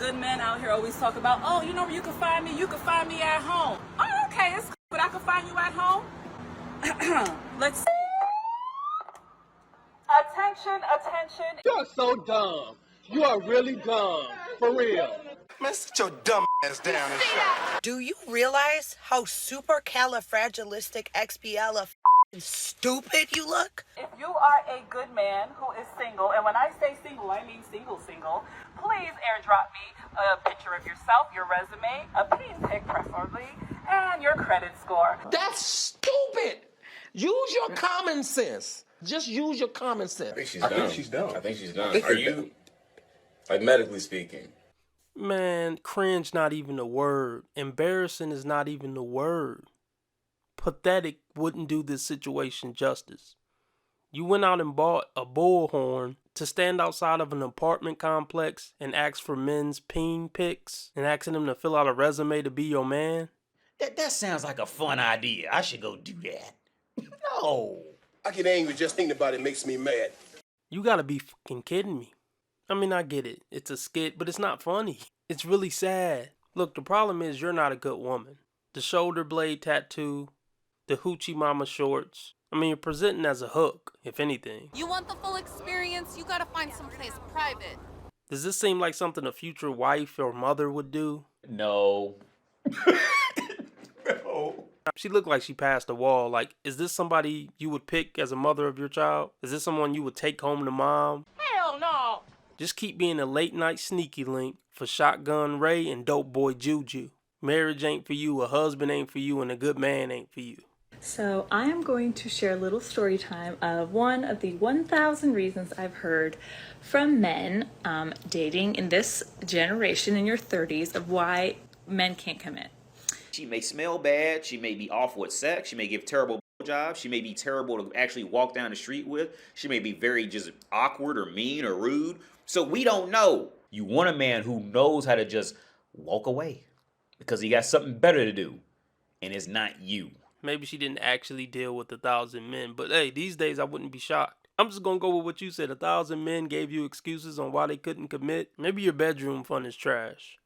good men out here always talk about, oh, you know where you can find me? You can find me at home. Oh, okay, it's cool, but I can find you at home? Let's see. Attention, attention. You're so dumb. You are really dumb. For real. Man, sit your dumb ass down and shut. Do you realize how supercalifragilisticexpialidocious stupid you look? If you are a good man who is single, and when I say single, I mean single, please airdrop me a picture of yourself, your resume, a paid pic preferably, and your credit score. That's stupid. Use your common sense. Just use your common sense. I think she's dumb. I think she's dumb. Are you, like, medically speaking? Man, cringe not even a word. Embarrassing is not even a word. Pathetic wouldn't do this situation justice. You went out and bought a bullhorn to stand outside of an apartment complex and ask for men's peen pics and asking them to fill out a resume to be your man? That sounds like a fun idea. I should go do that. No. I get angry just thinking about it makes me mad. You gotta be fucking kidding me. I mean, I get it. It's a skit, but it's not funny. It's really sad. Look, the problem is you're not a good woman. The shoulder blade tattoo, the hoochie mama shorts. I mean, you're presenting as a hook, if anything. You want the full experience, you gotta find someplace private. Does this seem like something a future wife or mother would do? No. No. She looked like she passed a wall. Like, is this somebody you would pick as a mother of your child? Is this someone you would take home to mom? Hell no! Just keep being a late night sneaky link for Shotgun Ray and Dope Boy Juju. Marriage ain't for you, a husband ain't for you, and a good man ain't for you. So I am going to share a little story time of one of the 1,000 reasons I've heard from men dating in this generation in your 30s of why men can't commit. She may smell bad. She may be awful at sex. She may give terrible jobs. She may be terrible to actually walk down the street with. She may be very just awkward or mean or rude. So we don't know. You want a man who knows how to just walk away because he got something better to do, and it's not you. Maybe she didn't actually deal with 1,000 men, but hey, these days I wouldn't be shocked. I'm just gonna go with what you said. 1,000 men gave you excuses on why they couldn't commit. Maybe your bedroom fun is trash.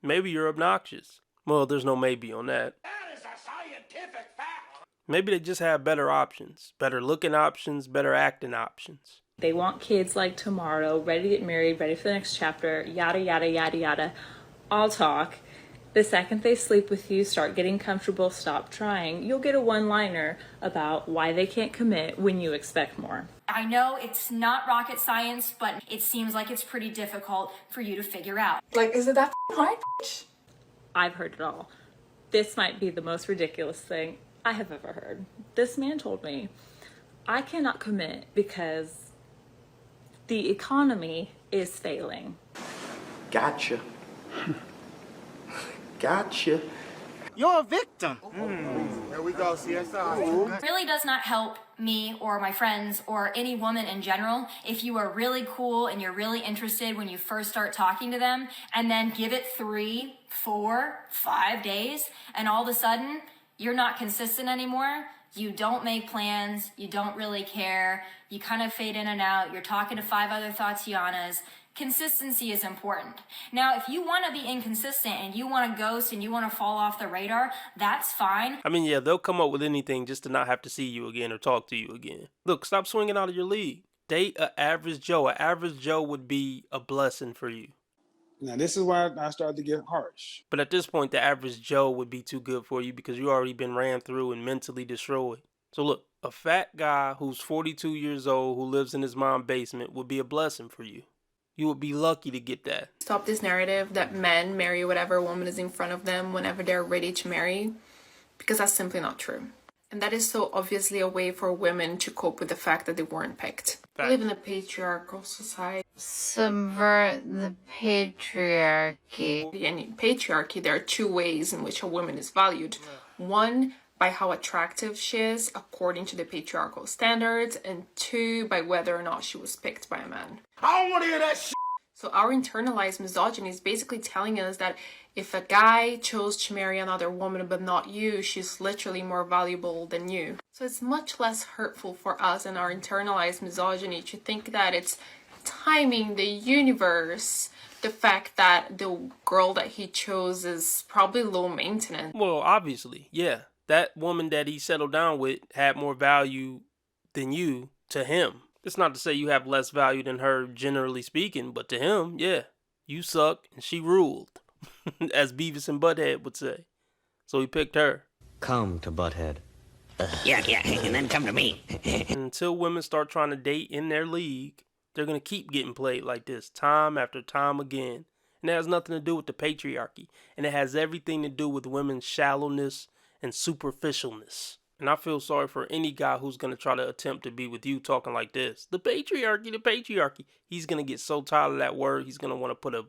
Maybe you're obnoxious. Well, there's no maybe on that. That is a scientific fact. Maybe they just have better options. Better looking options, better acting options. They want kids like tomorrow, ready to get married, ready for the next chapter, yada, yada, yada, yada. All talk. The second they sleep with you, start getting comfortable, stop trying, you'll get a one-liner about why they can't commit when you expect more. I know it's not rocket science, but it seems like it's pretty difficult for you to figure out. Like, is it that hard? I've heard it all. This might be the most ridiculous thing I have ever heard. This man told me, I cannot commit because the economy is failing. Gotcha. Gotcha. You're a victim. There we go, CSI. It really does not help me or my friends or any woman in general if you are really cool and you're really interested when you first start talking to them, and then give it 3, 4, 5 days, and all of a sudden you're not consistent anymore. You don't make plans, you don't really care, you kind of fade in and out, you're talking to 5 other Tatianas. Consistency is important. Now, if you want to be inconsistent and you want to ghost and you want to fall off the radar, that's fine. I mean, yeah, they'll come up with anything just to not have to see you again or talk to you again. Look, stop swinging out of your league. Date an average Joe. An average Joe would be a blessing for you. Now, this is why I started to get harsh. But at this point, the average Joe would be too good for you because you already been ran through and mentally destroyed. So look, a fat guy who's 42 years old who lives in his mom's basement would be a blessing for you. You would be lucky to get that. Stop this narrative that men marry whatever woman is in front of them whenever they're ready to marry, because that's simply not true. And that is so obviously a way for women to cope with the fact that they weren't picked. We live in a patriarchal society. Subvert the patriarchy. And in patriarchy, there are 2 ways in which a woman is valued. One, by how attractive she is according to the patriarchal standards, and 2, by whether or not she was picked by a man. I don't want to hear that shit. So our internalized misogyny is basically telling us that if a guy chose to marry another woman but not you, she's literally more valuable than you. So it's much less hurtful for us and our internalized misogyny to think that it's timing, the universe, the fact that the girl that he chose is probably low maintenance. Well, obviously, yeah. That woman that he settled down with had more value than you to him. It's not to say you have less value than her, generally speaking, but to him, yeah, you suck and she ruled, as Beavis and Butthead would say. So he picked her. Come to Butthead. Yeah, and then come to me. Until women start trying to date in their league, they're going to keep getting played like this, time after time again. And it has nothing to do with the patriarchy. And it has everything to do with women's shallowness and superficialness. And I feel sorry for any guy who's going to try to attempt to be with you talking like this. The patriarchy, the patriarchy. He's going to get so tired of that word, he's going to want to put a...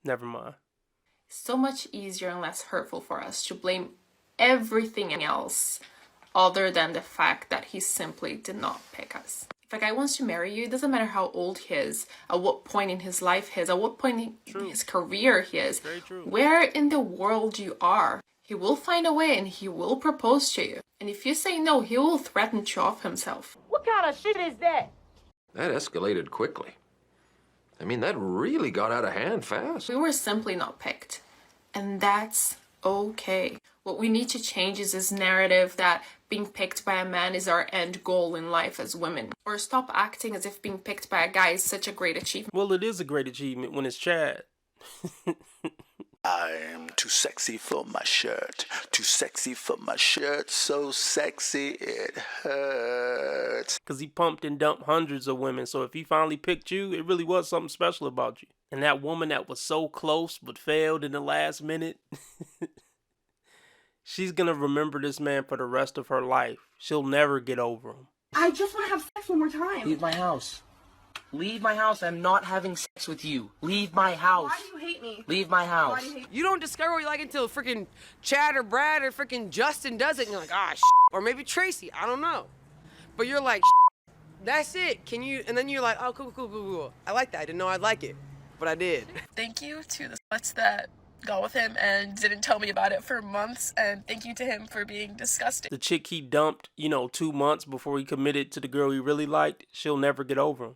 Never mind. So much easier and less hurtful for us to blame everything else other than the fact that he simply did not pick us. If a guy wants to marry you, it doesn't matter how old he is, at what point in his life he is, at what point in his career he is, where in the world you are. He will find a way and he will propose to you. And if you say no, he will threaten to off himself. What kind of shit is that? That escalated quickly. I mean, that really got out of hand fast. We were simply not picked. And that's okay. What we need to change is this narrative that being picked by a man is our end goal in life as women. Or stop acting as if being picked by a guy is such a great achievement. Well, it is a great achievement when it's Chad. I'm too sexy for my shirt. Too sexy for my shirt. So sexy it hurts. Because he pumped and dumped hundreds of women. So if he finally picked you, it really was something special about you. And that woman that was so close but failed in the last minute, she's going to remember this man for the rest of her life. She'll never get over him. I just want to have sex one more time. Leave my house. Leave my house. I'm not having sex with you. Leave my house. Why do you hate me? Leave my house. Why do you hate me? You don't discover what you like until freaking Chad or Brad or freaking Justin does it, and you're like, ah, or maybe Tracy. I don't know. But you're like, that's it. Can you? And then you're like, oh, cool. I like that. I didn't know I'd like it, but I did. Thank you to the sluts that got with him and didn't tell me about it for months. And thank you to him for being disgusting. The chick he dumped, 2 months before he committed to the girl he really liked, she'll never get over him.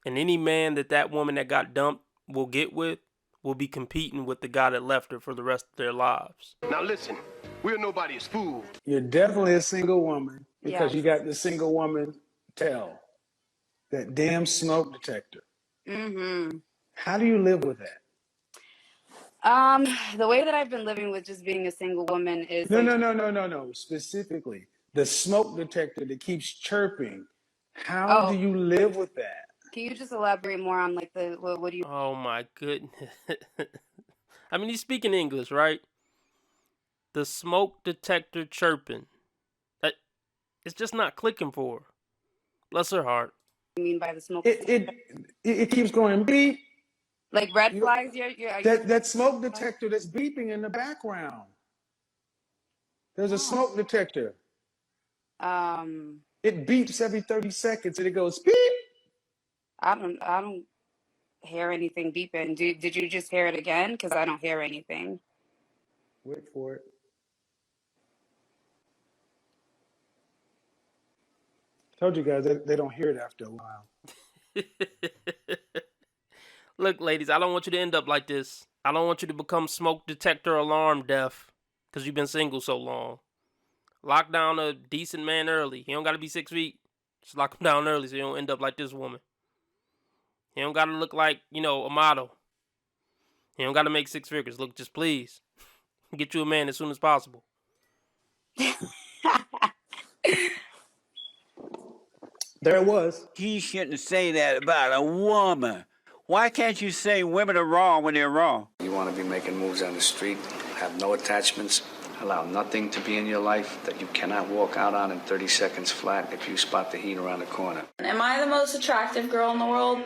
And any man that woman that got dumped will get with will be competing with the guy that left her for the rest of their lives. Now listen, we're nobody's fool. You're definitely a single woman because you got the single woman tell. That damn smoke detector. Mm-hmm. How do you live with that? The way that I've been living with just being a single woman is... No. Specifically, the smoke detector that keeps chirping. How do you live with that? Can you just elaborate more on like what do you... Oh my goodness. I mean, he's speaking English, right? The smoke detector chirping. It's just not clicking for her. Bless her heart. You mean by the smoke? It keeps going beep. Like red flags? That smoke detector that's beeping in the background. There's a smoke detector. It beeps every 30 seconds and it goes beep. I don't hear anything beeping. Did you just hear it again? Because I don't hear anything. Wait for it. Told you guys they don't hear it after a while. Look, ladies, I don't want you to end up like this. I don't want you to become smoke detector alarm deaf because you've been single so long. Lock down a decent man early. He don't got to be 6 feet. Just lock him down early so you don't end up like this woman. He don't got to look like, a model. He don't got to make 6 figures. Look, just please, get you a man as soon as possible. There it was. He shouldn't say that about a woman. Why can't you say women are wrong when they're wrong? You want to be making moves on the street, have no attachments, allow nothing to be in your life that you cannot walk out on in 30 seconds flat if you spot the heat around the corner. Am I the most attractive girl in the world?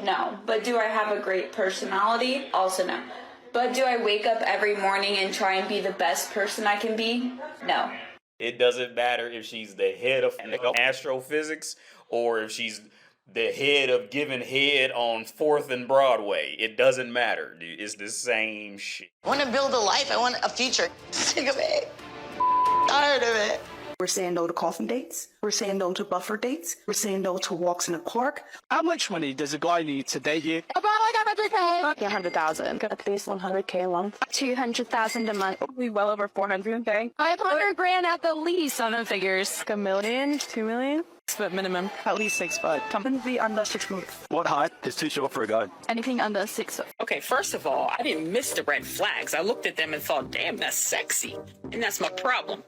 No. But do I have a great personality? Also no. But do I wake up every morning and try and be the best person I can be? No. It doesn't matter if she's the head of astrophysics or if she's the head of giving head on 4th and Broadway. It doesn't matter, dude. It's the same shit. I want to build a life. I want a future. Sick of it. Tired of it. We're saying no to coffin dates. We're saying no to buffer dates. We're saying no to walks in the park. How much money does a guy need to date you? About like 100K. 100,000. At least 100K a month. 200,000 a month. Probably well over 400K. 500 grand at the least on the figures. Like $1 million, 2 million. 6 foot minimum. At least 6 foot. Something to be under 6 foot. What height is too short for a guy? Anything under 6 foot. Okay, first of all, I didn't miss the red flags. I looked at them and thought, damn, that's sexy. And that's my problem.